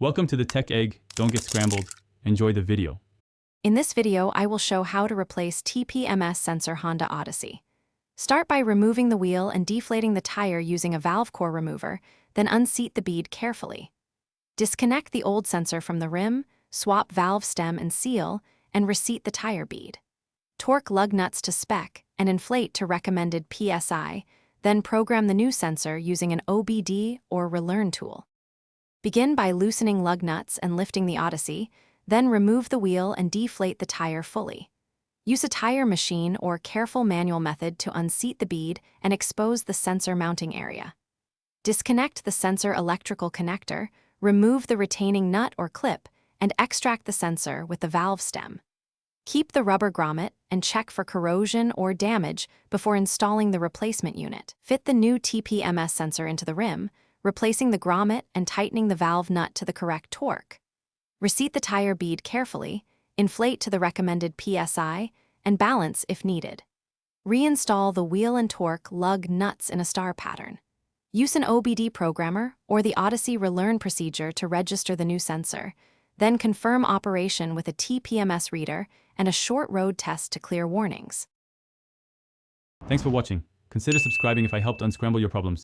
Welcome to the Tech Egg. Don't get scrambled. Enjoy the video. In this video, I will show how to replace Tpms sensor Honda Odyssey. Start by removing the wheel and deflating the tire using a valve core remover, then unseat the bead carefully. Disconnect the old sensor from the rim, swap valve stem and seal, and reseat the tire bead. Torque lug nuts to spec and inflate to recommended PSI, then program the new sensor using an OBD or relearn tool. Begin by loosening lug nuts and lifting the Odyssey, then remove the wheel and deflate the tire fully. Use a tire machine or careful manual method to unseat the bead and expose the sensor mounting area. Disconnect the sensor electrical connector, remove the retaining nut or clip, and extract the sensor with the valve stem. Keep the rubber grommet and check for corrosion or damage before installing the replacement unit. Fit the new Tpms sensor into the rim, replacing the grommet and tightening the valve nut to the correct torque. Reseat the tire bead carefully, inflate to the recommended PSI, and balance if needed. Reinstall the wheel and torque lug nuts in a star pattern. Use an OBD programmer or the Odyssey relearn procedure to register the new sensor, then confirm operation with a Tpms reader and a short road test to clear warnings. Thanks for watching. Consider subscribing if I helped unscramble your problems.